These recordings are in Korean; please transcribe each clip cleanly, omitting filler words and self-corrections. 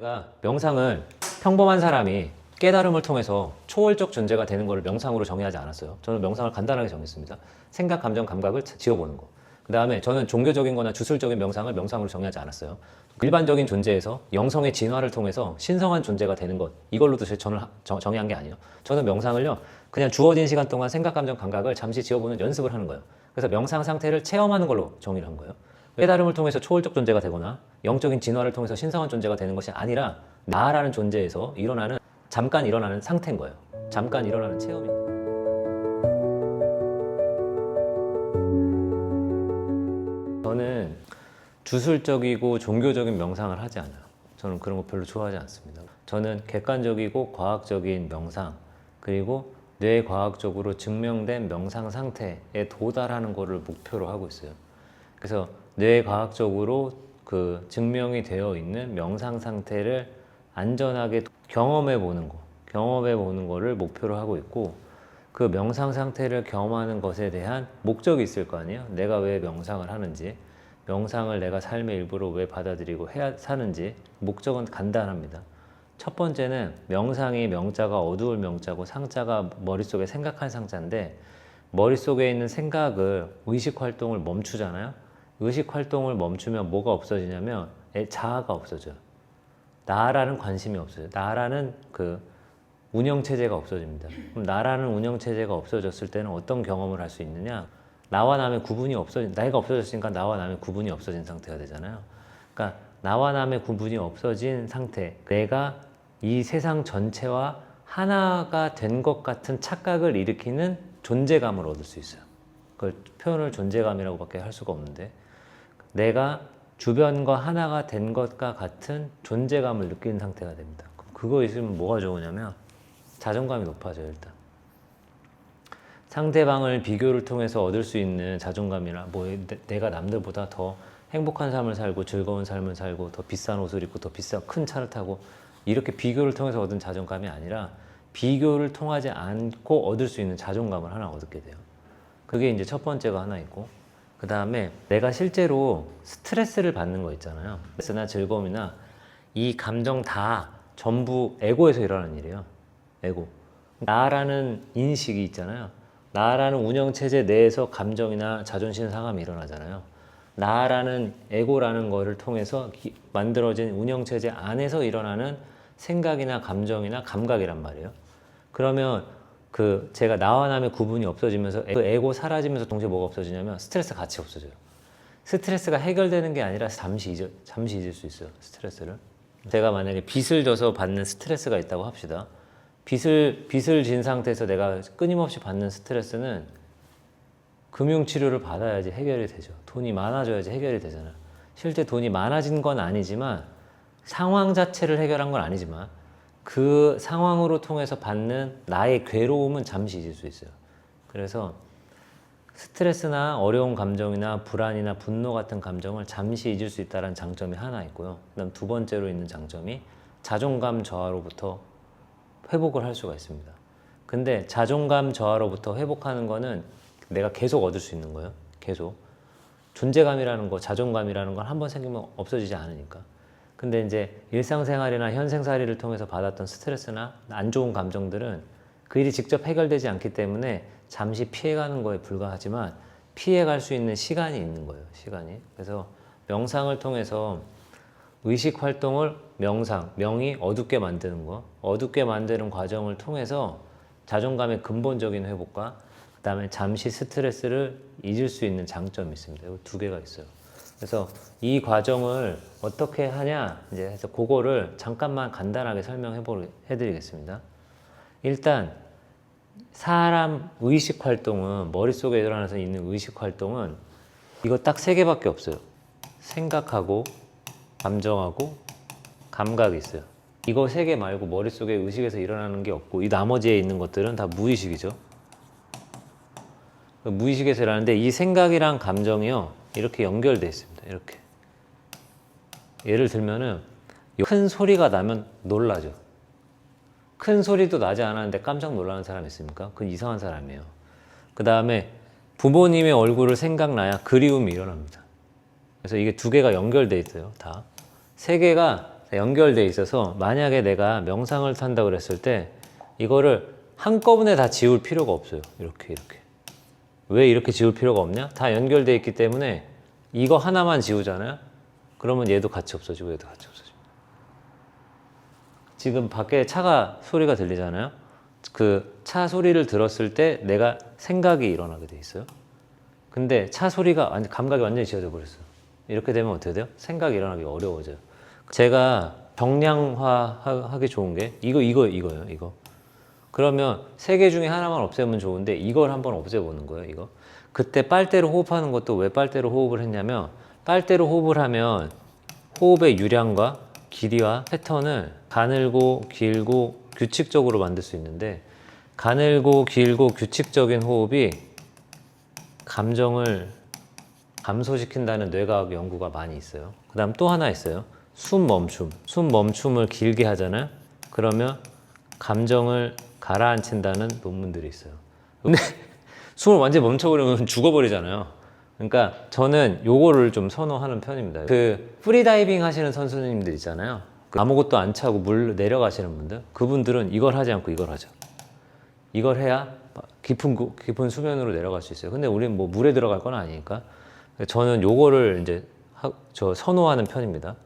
제가 명상을 평범한 사람이 깨달음을 통해서 초월적 존재가 되는 것을 명상으로 정의하지 않았어요. 저는 명상을 간단하게 정했습니다. 생각, 감정, 감각을 지어보는 거. 그 다음에 저는 종교적인 거나 주술적인 명상을 명상으로 정의하지 않았어요. 일반적인 존재에서 영성의 진화를 통해서 신성한 존재가 되는 것, 이걸로도 저는 정의한 게 아니에요. 저는 명상을요, 그냥 주어진 시간 동안 생각, 감정, 감각을 잠시 지어보는 연습을 하는 거예요. 그래서 명상 상태를 체험하는 걸로 정의를 한 거예요. 깨달음을 통해서 초월적 존재가 되거나 영적인 진화를 통해서 신성한 존재가 되는 것이 아니라 나라는 존재에서 일어나는, 잠깐 일어나는 상태인 거예요. 잠깐 일어나는 체험인 거예요. 저는 주술적이고 종교적인 명상을 하지 않아요. 저는 그런 거 별로 좋아하지 않습니다. 저는 객관적이고 과학적인 명상, 그리고 뇌과학적으로 증명된 명상 상태에 도달하는 것을 목표로 하고 있어요. 그래서 뇌과학적으로 그 증명이 되어 있는 명상 상태를 안전하게 경험해 보는 거를 목표로 하고 있고, 그 명상 상태를 경험하는 것에 대한 목적이 있을 거 아니에요. 내가 왜 명상을 하는지, 명상을 내가 삶의 일부로 왜 받아들이고 사는지. 목적은 간단합니다. 첫 번째는 명상이 명자가 어두울 명자고 상자가 머릿속에 생각한 상자인데, 머릿속에 있는 생각을, 의식 활동을 멈추잖아요. 의식 활동을 멈추면 뭐가 없어지냐면 자아가 없어져요. 나라는 관심이 없어져요. 나라는 그 운영체제가 없어집니다. 그럼 나라는 운영체제가 없어졌을 때는 어떤 경험을 할 수 있느냐? 나와 남의 구분이 나이가 없어졌으니까 나와 남의 구분이 없어진 상태가 되잖아요. 그러니까 나와 남의 구분이 없어진 상태, 내가 이 세상 전체와 하나가 된 것 같은 착각을 일으키는 존재감을 얻을 수 있어요. 그걸 표현을 존재감이라고밖에 할 수가 없는데, 내가 주변과 하나가 된 것과 같은 존재감을 느끼는 상태가 됩니다. 그거 있으면 뭐가 좋으냐면 자존감이 높아져요. 일단 상대방을 비교를 통해서 얻을 수 있는 자존감이나, 내가 남들보다 더 행복한 삶을 살고 즐거운 삶을 살고 더 비싼 옷을 입고 더 비싼 큰 차를 타고, 이렇게 비교를 통해서 얻은 자존감이 아니라 비교를 통하지 않고 얻을 수 있는 자존감을 하나 얻게 돼요. 그게 이제 첫 번째가 하나 있고, 그 다음에 내가 실제로 스트레스를 받는 거 있잖아요. 스트레스나 즐거움이나 이 감정 다 전부 에고에서 일어나는 일이에요. 에고. 나라는 인식이 있잖아요. 나라는 운영체제 내에서 감정이나 자존심 상함이 일어나잖아요. 나라는 에고라는 거를 통해서 만들어진 운영체제 안에서 일어나는 생각이나 감정이나 감각이란 말이에요. 그러면 제가 나와 남의 구분이 없어지면서 그 에고 사라지면서 동시에 뭐가 없어지냐면 스트레스 같이 없어져요. 스트레스가 해결되는 게 아니라 잠시 잊을 수 있어요. 스트레스를. 제가 만약에 빚을 져서 받는 스트레스가 있다고 합시다. 빚을 진 상태에서 내가 끊임없이 받는 스트레스는 금융치료를 받아야지 해결이 되죠. 돈이 많아져야지 해결이 되잖아요. 실제 돈이 많아진 건 아니지만, 상황 자체를 해결한 건 아니지만, 그 상황으로 통해서 받는 나의 괴로움은 잠시 잊을 수 있어요. 그래서 스트레스나 어려운 감정이나 불안이나 분노 같은 감정을 잠시 잊을 수 있다는 장점이 하나 있고요. 그다음 두 번째로 있는 장점이 자존감 저하로부터 회복을 할 수가 있습니다. 근데 자존감 저하로부터 회복하는 거는 내가 계속 얻을 수 있는 거예요. 계속. 존재감이라는 거, 자존감이라는 건 한번 생기면 없어지지 않으니까. 근데 이제 일상생활이나 현생살이를 통해서 받았던 스트레스나 안 좋은 감정들은 그 일이 직접 해결되지 않기 때문에 잠시 피해가는 거에 불과하지만, 피해갈 수 있는 시간이 있는 거예요. 시간이. 그래서 명상을 통해서 의식 활동을 명이 어둡게 만드는 거, 어둡게 만드는 과정을 통해서 자존감의 근본적인 회복과 그 다음에 잠시 스트레스를 잊을 수 있는 장점이 있습니다. 이 두 개가 있어요. 그래서 이 과정을 어떻게 하냐, 이제 해서 그거를 잠깐만 간단하게 설명해 드리겠습니다. 일단 사람 의식 활동은, 머릿속에 일어나서 있는 의식 활동은 이거 딱 세 개밖에 없어요. 생각하고, 감정하고, 감각이 있어요. 이거 세 개 말고 머릿속에 의식에서 일어나는 게 없고, 이 나머지에 있는 것들은 다 무의식이죠. 무의식에서 일어나는데, 이 생각이랑 감정이요, 이렇게 연결되어 있습니다. 이렇게. 예를 들면은 큰 소리가 나면 놀라죠. 큰 소리도 나지 않았는데 깜짝 놀라는 사람 있습니까? 그건 이상한 사람이에요. 그 다음에 부모님의 얼굴을 생각나야 그리움이 일어납니다. 그래서 이게 두 개가 연결되어 있어요. 다. 세 개가 연결돼 있어서 만약에 내가 명상을 탄다고 그랬을 때 이거를 한꺼번에 다 지울 필요가 없어요. 이렇게. 왜 이렇게 지울 필요가 없냐? 다 연결돼 있기 때문에 이거 하나만 지우잖아요. 그러면 얘도 같이 없어지고 얘도 같이 없어지고. 지금 밖에 차가 소리가 들리잖아요. 그 차 소리를 들었을 때 내가 생각이 일어나게 돼 있어요. 근데 차 소리가 감각이 완전히 지워져 버렸어요. 이렇게 되면 어떻게 돼요? 생각이 일어나기 어려워져요. 제가 정량화하기 좋은 게 이거예요. 이거. 그러면 세 개 중에 하나만 없애면 좋은데 이걸 한번 없애보는 거예요. 이거. 그때 빨대로 호흡하는 것도 왜 빨대로 호흡을 했냐면 빨대로 호흡을 하면 호흡의 유량과 길이와 패턴을 가늘고 길고 규칙적으로 만들 수 있는데 가늘고 길고 규칙적인 호흡이 감정을 감소시킨다는 뇌과학 연구가 많이 있어요. 그 다음 또 하나 있어요. 숨 멈춤을 길게 하잖아요. 그러면 감정을 가라앉힌다는 논문들이 있어요. 근데 숨을 완전히 멈춰버리면 죽어버리잖아요. 그러니까 저는 요거를 좀 선호하는 편입니다. 그 프리다이빙 하시는 선수님들 있잖아요. 아무것도 안 차고 물 내려가시는 분들, 그분들은 이걸 하지 않고 이걸 하죠. 이걸 해야 깊은 수면으로 내려갈 수 있어요. 근데 우리는 뭐 물에 들어갈 건 아니니까 저는 요거를 이제 선호하는 편입니다.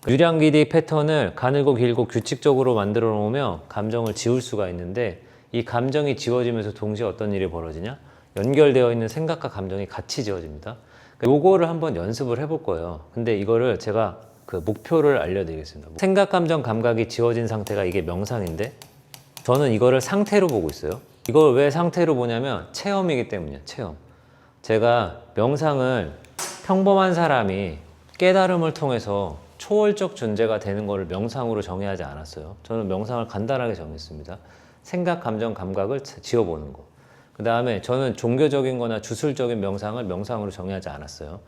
유량 길이 패턴을 가늘고 길고 규칙적으로 만들어 놓으면 감정을 지울 수가 있는데 이 감정이 지워지면서 동시에 어떤 일이 벌어지냐? 연결되어 있는 생각과 감정이 같이 지워집니다. 요거를 한번 연습을 해볼 거예요. 근데 이거를 제가 그 목표를 알려드리겠습니다. 생각, 감정, 감각이 지워진 상태가 이게 명상인데 저는 이거를 상태로 보고 있어요. 이걸 왜 상태로 보냐면 체험이기 때문이에요. 체험. 제가 명상을 평범한 사람이 깨달음을 통해서 초월적 존재가 되는 것을 명상으로 정의하지 않았어요. 저는 명상을 간단하게 정했습니다. 생각, 감정, 감각을 지워보는 거. 그 다음에 저는 종교적인 거나 주술적인 명상을 명상으로 정의하지 않았어요.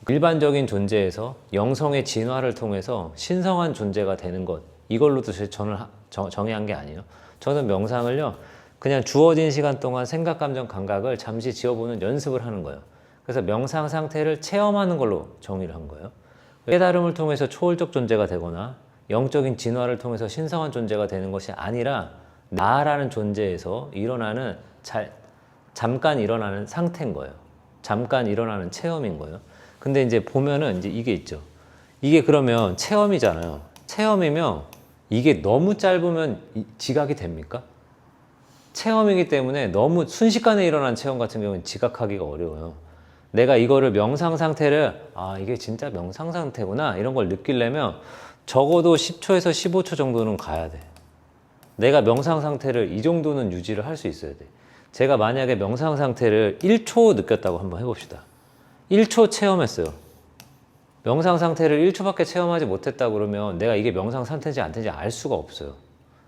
일반적인 존재에서 영성의 진화를 통해서 신성한 존재가 되는 것, 이걸로도 저는 정의한 게 아니에요. 저는 명상을요, 그냥 주어진 시간 동안 생각, 감정, 감각을 잠시 지워보는 연습을 하는 거예요. 그래서 명상 상태를 체험하는 걸로 정의를 한 거예요. 깨달음을 통해서 초월적 존재가 되거나 영적인 진화를 통해서 신성한 존재가 되는 것이 아니라 나라는 존재에서 일어나는 잠깐 일어나는 상태인 거예요. 잠깐 일어나는 체험인 거예요. 근데 이제 보면은 이제 이게 있죠. 이게 그러면 체험이잖아요. 체험이면 이게 너무 짧으면 지각이 됩니까? 체험이기 때문에 너무 순식간에 일어난 체험 같은 경우는 지각하기가 어려워요. 내가 이거를 명상 상태를 이게 진짜 명상 상태구나 이런 걸 느끼려면 적어도 10초에서 15초 정도는 가야 돼. 내가 명상 상태를 이 정도는 유지를 할 수 있어야 돼. 제가 만약에 명상 상태를 1초 느꼈다고 한번 해봅시다. 1초 체험했어요. 명상 상태를 1초밖에 체험하지 못했다 그러면 내가 이게 명상 상태인지 안 되는지 알 수가 없어요.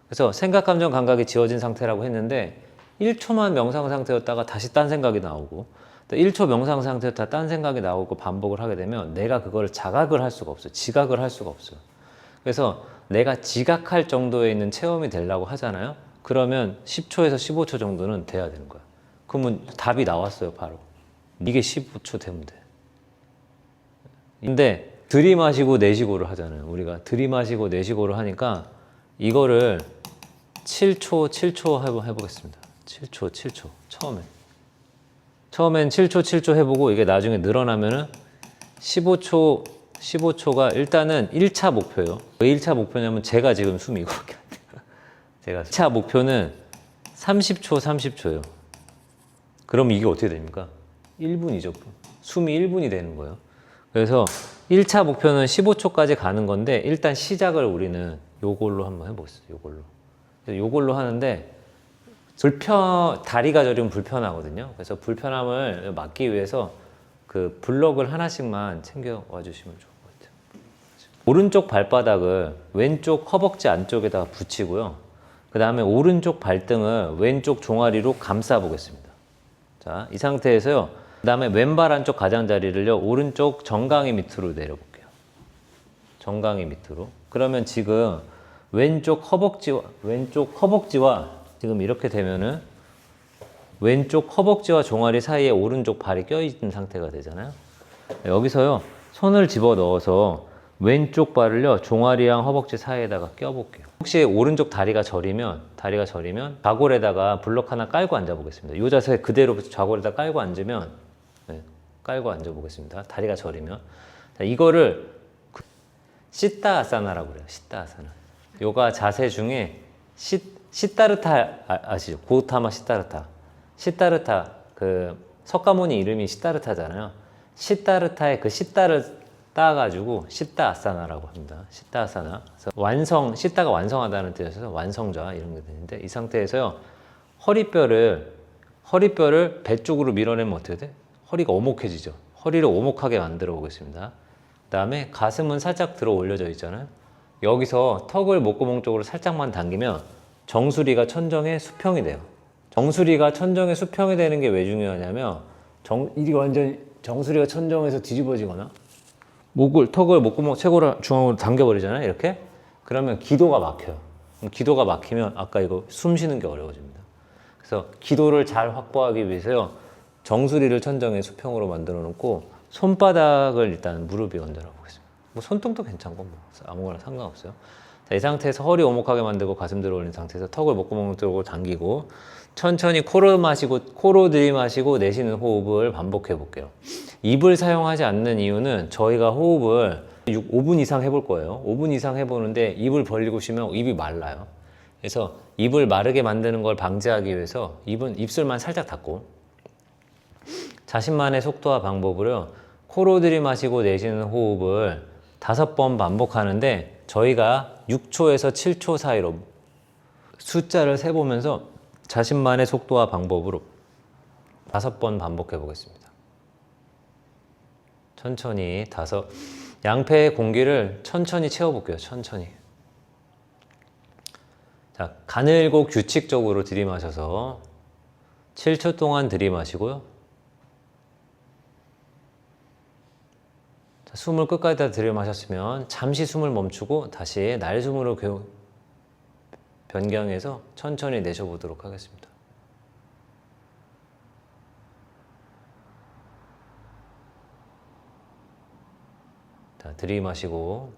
그래서 생각, 감정, 감각이 지워진 상태라고 했는데 1초만 명상 상태였다가 다시 딴 생각이 나오고 또 1초 명상 상태였다가 딴 생각이 나오고 반복을 하게 되면 내가 그걸 자각을 할 수가 없어요. 지각을 할 수가 없어요. 그래서 내가 지각할 정도에 있는 체험이 되려고 하잖아요. 그러면 10초에서 15초 정도는 돼야 되는 거야. 그러면 답이 나왔어요, 바로. 이게 15초 되면 돼. 근데 들이마시고 내쉬고를 하잖아요. 우리가 들이마시고 내쉬고를 하니까 이거를 7초 해보겠습니다. 7초 처음엔 7초 해보고 이게 나중에 늘어나면은 15초가 일단은 1차 목표예요. 왜 1차 목표냐면 제가 지금 숨이 이거밖에 안 돼요. 제가 1차 목표는 30초예요. 그럼 이게 어떻게 됩니까? 1분이죠. 숨이 1분이 되는 거예요. 그래서 1차 목표는 15초까지 가는 건데 일단 시작을 우리는 요걸로 한번 해보겠습니다. 요걸로 하는데 다리가 저리면 불편하거든요. 그래서 불편함을 막기 위해서 그 블럭을 하나씩만 챙겨와 주시면 좋을 것 같아요. 오른쪽 발바닥을 왼쪽 허벅지 안쪽에다가 붙이고요. 그 다음에 오른쪽 발등을 왼쪽 종아리로 감싸 보겠습니다. 자, 이 상태에서요. 그 다음에 왼발 안쪽 가장자리를요. 오른쪽 정강이 밑으로 내려볼게요. 정강이 밑으로. 그러면 지금 왼쪽 허벅지와 지금 이렇게 되면은 왼쪽 허벅지와 종아리 사이에 오른쪽 발이 껴있는 상태가 되잖아요. 여기서요. 손을 집어 넣어서 왼쪽 발을요 종아리랑 허벅지 사이에다가 껴볼게요. 혹시 오른쪽 다리가 저리면 좌골에다가 블럭 하나 깔고 앉아 보겠습니다. 이 자세 그대로 좌골에다 깔고 앉으면 깔고 앉아 보겠습니다. 다리가 저리면. 자, 이거를 시타 아사나라고 그래요. 시타 아사나. 요가 자세 중에 시타르타 아시죠? 고우타마 시타르타. 시타르타 그 석가모니 이름이 시타르타잖아요. 시타르타의 그 시타를 따가지고 시타 아사나라고 합니다. 시타 아사나. 그래서 시타가 완성하다는 뜻에서 완성자 이런 게 되는데 이 상태에서요 허리뼈를 배 쪽으로 밀어내면 어떻게 돼? 허리가 오목해지죠. 허리를 오목하게 만들어 보겠습니다. 그 다음에 가슴은 살짝 들어 올려져 있잖아요. 여기서 턱을 목구멍 쪽으로 살짝만 당기면 정수리가 천정에 수평이 돼요. 정수리가 천정에 수평이 되는 게 왜 중요하냐면 이게 완전 정수리가 천정에서 뒤집어지거나 턱을 목구멍 최고로 중앙으로 당겨버리잖아요. 이렇게. 그러면 기도가 막혀요. 기도가 막히면 아까 이거 숨 쉬는 게 어려워집니다. 그래서 기도를 잘 확보하기 위해서요. 정수리를 천정에 수평으로 만들어 놓고 손바닥을 일단 무릎 위에 얹어 보겠습니다. 뭐 손등도 괜찮고 뭐 아무거나 상관없어요. 자, 이 상태에서 허리 오목하게 만들고 가슴 들어 올린 상태에서 턱을 목구멍 쪽으로 당기고 천천히 코로 들이마시고 내쉬는 호흡을 반복해 볼게요. 입을 사용하지 않는 이유는 저희가 호흡을 5분 이상 해볼 거예요. 5분 이상 해보는데 입을 벌리고 쉬면 입이 말라요. 그래서 입을 마르게 만드는 걸 방지하기 위해서 입술만 살짝 닫고 자신만의 속도와 방법으로 코로 들이마시고 내쉬는 호흡을 5번 반복하는데 저희가 6초에서 7초 사이로 숫자를 세보면서 자신만의 속도와 방법으로 5번 반복해 보겠습니다. 천천히 양폐의 공기를 천천히 채워볼게요. 천천히. 자, 가늘고 규칙적으로 들이마셔서 7초 동안 들이마시고요. 자, 숨을 끝까지 다 들이마셨으면 잠시 숨을 멈추고 다시 날숨으로 변경해서 천천히 내쉬어보도록 하겠습니다. 자, 들이마시고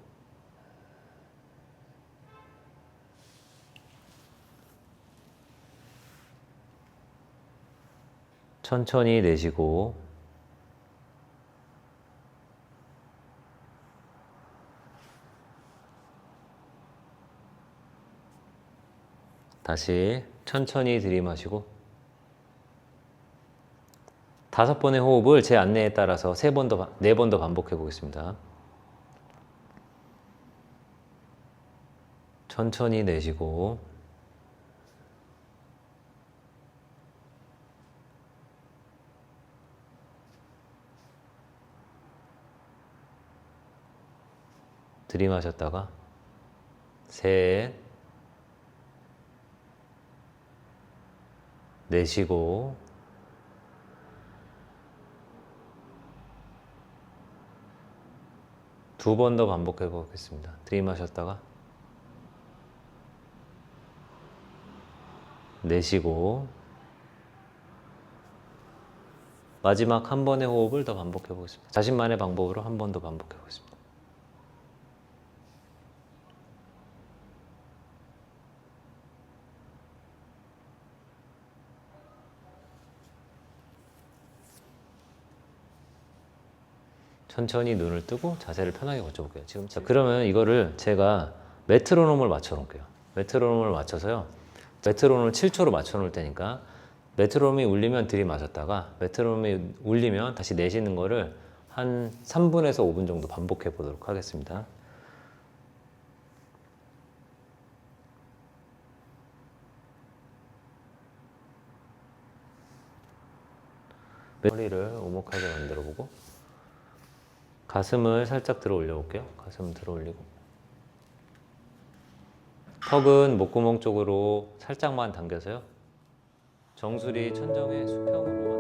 천천히 내쉬고 다시 천천히 들이마시고 5번의 호흡을 제 안내에 따라서 4번 더 반복해 보겠습니다. 천천히 내쉬고 들이마셨다가 셋 내쉬고 두 번 더 반복해 보겠습니다. 들이마셨다가 내쉬고 마지막 한 번의 호흡을 더 반복해 보겠습니다. 자신만의 방법으로 한 번 더 반복해 보겠습니다. 천천히 눈을 뜨고 자세를 편하게 고쳐볼게요. 지금 그러면 이거를 제가 메트로놈을 맞춰 놓을게요. 메트로놈을 맞춰서요. 메트로놈을 7초로 맞춰 놓을 테니까 메트로놈이 울리면 들이마셨다가 메트로놈이 울리면 다시 내쉬는 거를 한 3분에서 5분 정도 반복해 보도록 하겠습니다. 허리를 오목하게 만들어 보고 가슴을 살짝 들어 올려 볼게요. 가슴 들어 올리고 턱은 목구멍 쪽으로 살짝만 당겨서요. 정수리 천정의 수평으로